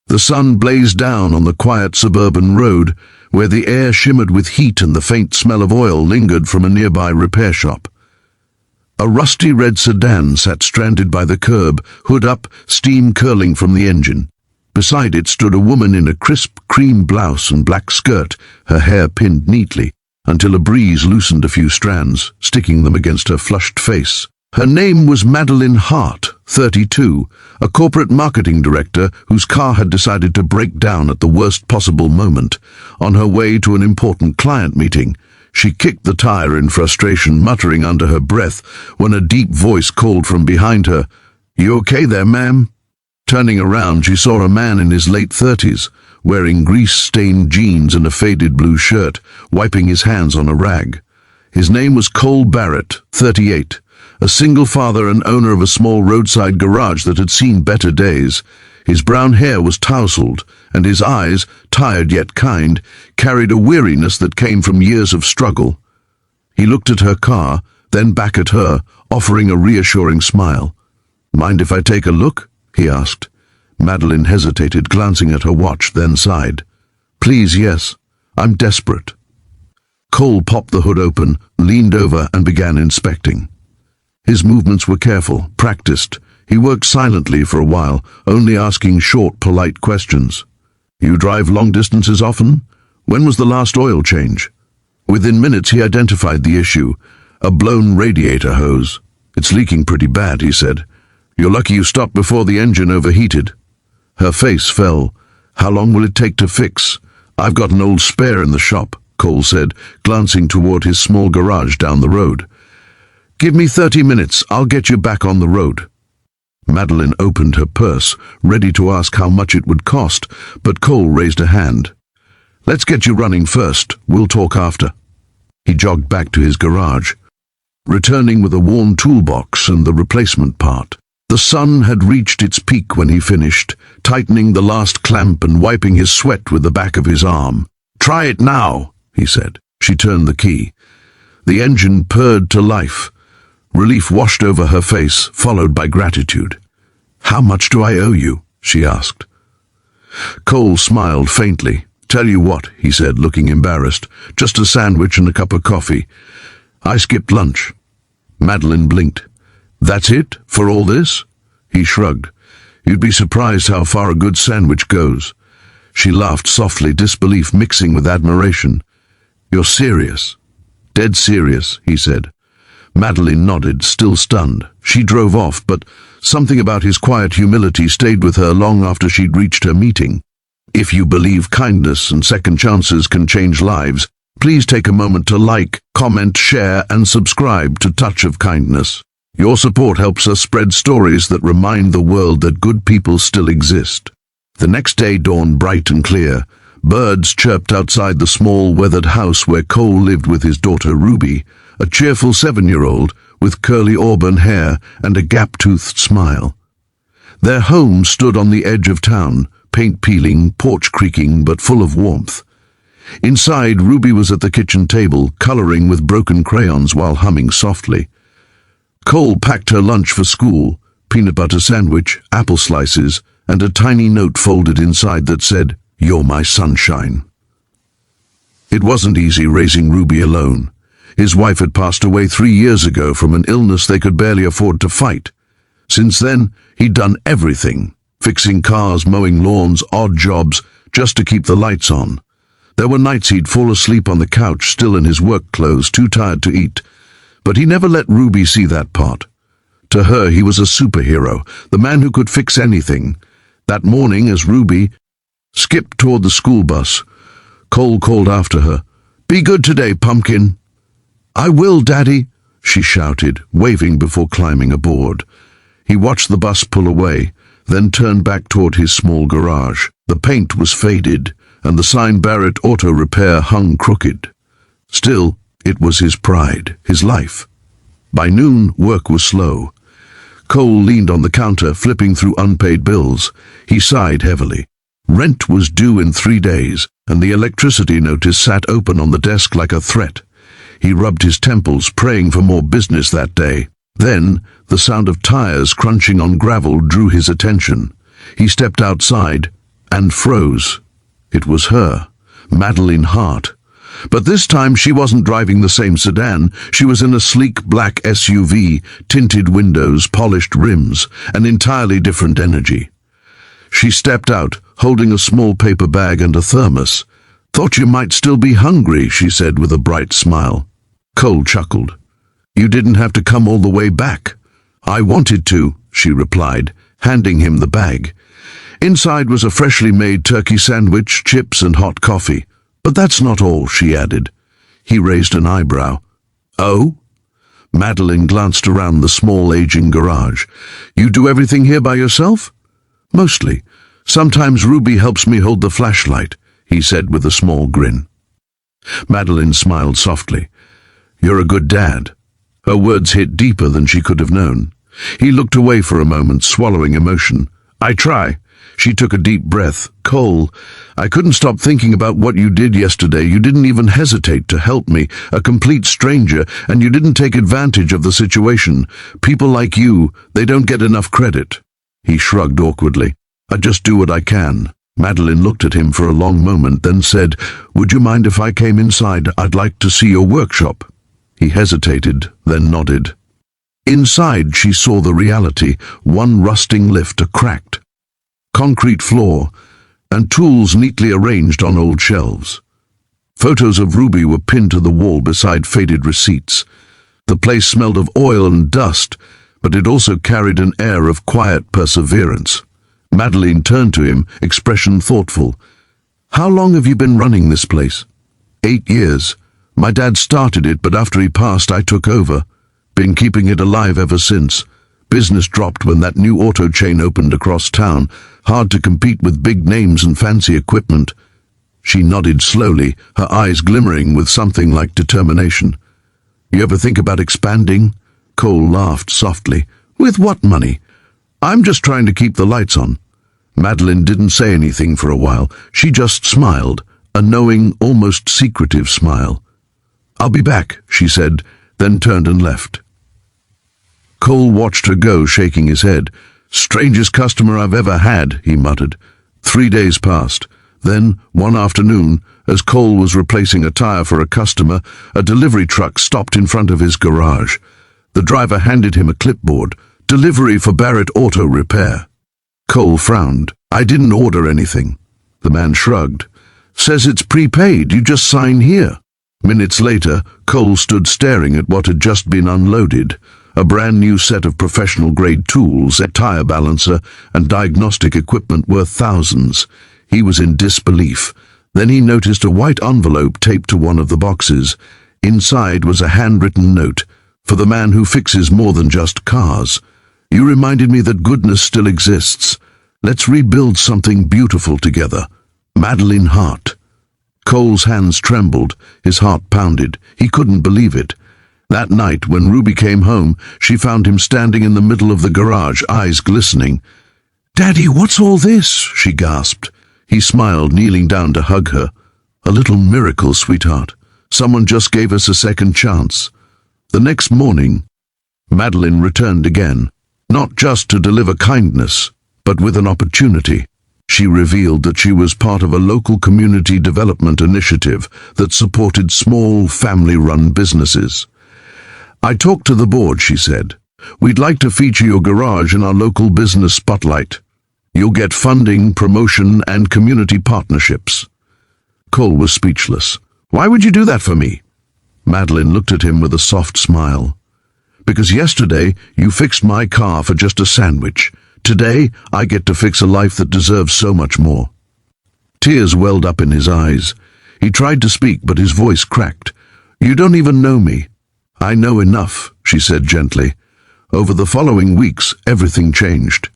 The sun blazed down on the quiet suburban road, where the air shimmered with heat and the faint smell of oil lingered from a nearby repair shop. A rusty red sedan sat stranded by the curb, hood up, steam curling from the engine. Beside it stood a woman in a crisp cream blouse and black skirt, her hair pinned neatly, until a breeze loosened a few strands, sticking them against her flushed face. Her name was Madeline Hart, 32, a corporate marketing director whose car had decided to break down at the worst possible moment. On her way to an important client meeting, she kicked the tire in frustration, muttering under her breath when a deep voice called from behind her, "You okay there, ma'am?" Turning around, she saw a man in his late 30s, wearing grease-stained jeans and a faded blue shirt, wiping his hands on a rag. His name was Cole Barrett, 38, a single father and owner of a small roadside garage that had seen better days. His brown hair was tousled, and his eyes, tired yet kind, carried a weariness that came from years of struggle. He looked at her car, then back at her, offering a reassuring smile. "Mind if I take a look?" he asked. Madeline hesitated, glancing at her watch, then sighed. "Please, yes. I'm desperate." Cole popped the hood open, leaned over, and began inspecting. His movements were careful, practiced. He worked silently for a while, only asking short, polite questions. "You drive long distances often? When was the last oil change?" Within minutes he identified the issue, a blown radiator hose. "It's leaking pretty bad," he said. "You're lucky you stopped before the engine overheated." Her face fell. "How long will it take to fix?" "I've got an old spare in the shop," Cole said, glancing toward his small garage down the road. "Give me 30 minutes, I'll get you back on the road." Madeline opened her purse, ready to ask how much it would cost, but Cole raised a hand. "Let's get you running first, we'll talk after." He jogged back to his garage, returning with a worn toolbox and the replacement part. The sun had reached its peak when he finished, tightening the last clamp and wiping his sweat with the back of his arm. "Try it now," he said. She turned the key. The engine purred to life. Relief washed over her face, followed by gratitude. "How much do I owe you?" she asked. Cole smiled faintly. "Tell you what," he said, looking embarrassed. "Just a sandwich and a cup of coffee. I skipped lunch." Madeline blinked. "That's it? For all this?" He shrugged. "You'd be surprised how far a good sandwich goes." She laughed softly, disbelief mixing with admiration. "You're serious?" "Dead serious," he said. Madeline nodded, still stunned. She drove off, but something about his quiet humility stayed with her long after she'd reached her meeting. If you believe kindness and second chances can change lives, please take a moment to like, comment, share, and subscribe to Touch of Kindness. Your support helps us spread stories that remind the world that good people still exist. The next day dawned bright and clear. Birds chirped outside the small, weathered house where Cole lived with his daughter Ruby, a cheerful 7-year-old with curly auburn hair and a gap-toothed smile. Their home stood on the edge of town, paint peeling, porch creaking, but full of warmth. Inside, Ruby was at the kitchen table, coloring with broken crayons while humming softly. Cole packed her lunch for school, peanut butter sandwich, apple slices, and a tiny note folded inside that said, "You're my sunshine." It wasn't easy raising Ruby alone. His wife had passed away 3 years ago from an illness they could barely afford to fight. Since then, he'd done everything, fixing cars, mowing lawns, odd jobs, just to keep the lights on. There were nights he'd fall asleep on the couch, still in his work clothes, too tired to eat. But he never let Ruby see that part. To her, he was a superhero, the man who could fix anything. That morning, as Ruby skipped toward the school bus, Cole called after her, "Be good today, pumpkin." "I will, Daddy," she shouted, waving before climbing aboard. He watched the bus pull away, then turned back toward his small garage. The paint was faded, and the sign Barrett Auto Repair hung crooked. Still, it was his pride, his life. By noon, work was slow. Cole leaned on the counter, flipping through unpaid bills. He sighed heavily. Rent was due in 3 days, and the electricity notice sat open on the desk like a threat. He rubbed his temples, praying for more business that day. Then, the sound of tires crunching on gravel drew his attention. He stepped outside and froze. It was her, Madeline Hart. But this time she wasn't driving the same sedan. She was in a sleek black SUV, tinted windows, polished rims, an entirely different energy. She stepped out, holding a small paper bag and a thermos. "Thought you might still be hungry," she said with a bright smile. Cole chuckled. "You didn't have to come all the way back." "I wanted to," she replied, handing him the bag. Inside was a freshly made turkey sandwich, chips and hot coffee. "But that's not all," she added. He raised an eyebrow. "Oh?" Madeline glanced around the small aging garage. "You do everything here by yourself?" "Mostly. Sometimes Ruby helps me hold the flashlight," he said with a small grin. Madeline smiled softly. "You're a good dad." Her words hit deeper than she could have known. He looked away for a moment, swallowing emotion. "I try." She took a deep breath. "Cole, I couldn't stop thinking about what you did yesterday. You didn't even hesitate to help me, a complete stranger, and you didn't take advantage of the situation. People like you, they don't get enough credit." He shrugged awkwardly. "I just do what I can." Madeline looked at him for a long moment, then said, "Would you mind if I came inside? I'd like to see your workshop." He hesitated, then nodded. Inside she saw the reality, one rusting lift, a cracked concrete floor, and tools neatly arranged on old shelves. Photos of Ruby were pinned to the wall beside faded receipts. The place smelled of oil and dust, but it also carried an air of quiet perseverance. Madeline turned to him, expression thoughtful. "How long have you been running this place?" 8 years. My dad started it, but after he passed, I took over. Been keeping it alive ever since. Business dropped when that new auto chain opened across town. Hard to compete with big names and fancy equipment." She nodded slowly, her eyes glimmering with something like determination. "You ever think about expanding?" Cole laughed softly. "With what money?" "I'm just trying to keep the lights on." Madeline didn't say anything for a while. She just smiled, a knowing, almost secretive smile. "I'll be back," she said, then turned and left. Cole watched her go, shaking his head. "Strangest customer I've ever had," he muttered. 3 days passed. Then, one afternoon, as Cole was replacing a tire for a customer, a delivery truck stopped in front of his garage. The driver handed him a clipboard. "Delivery for Barrett Auto Repair." Cole frowned. "I didn't order anything." The man shrugged. "Says it's prepaid. You just sign here." Minutes later, Cole stood staring at what had just been unloaded. A brand new set of professional-grade tools, a tire balancer, and diagnostic equipment worth thousands. He was in disbelief. Then he noticed a white envelope taped to one of the boxes. Inside was a handwritten note, "For the man who fixes more than just cars. You reminded me that goodness still exists. Let's rebuild something beautiful together. Madeline Hart." Cole's hands trembled, his heart pounded. He couldn't believe it. That night, when Ruby came home, she found him standing in the middle of the garage, eyes glistening. "Daddy, what's all this?" she gasped. He smiled, kneeling down to hug her. "A little miracle, sweetheart. Someone just gave us a second chance." The next morning, Madeline returned again, not just to deliver kindness, but with an opportunity. She revealed that she was part of a local community development initiative that supported small, family-run businesses. "I talked to the board," she said. "We'd like to feature your garage in our local business spotlight. You'll get funding, promotion, and community partnerships." Cole was speechless. "Why would you do that for me?" Madeline looked at him with a soft smile. "Because yesterday you fixed my car for just a sandwich. Today I get to fix a life that deserves so much more." Tears welled up in his eyes. He tried to speak, but his voice cracked. "You don't even know me." "I know enough," she said gently. Over the following weeks, everything changed.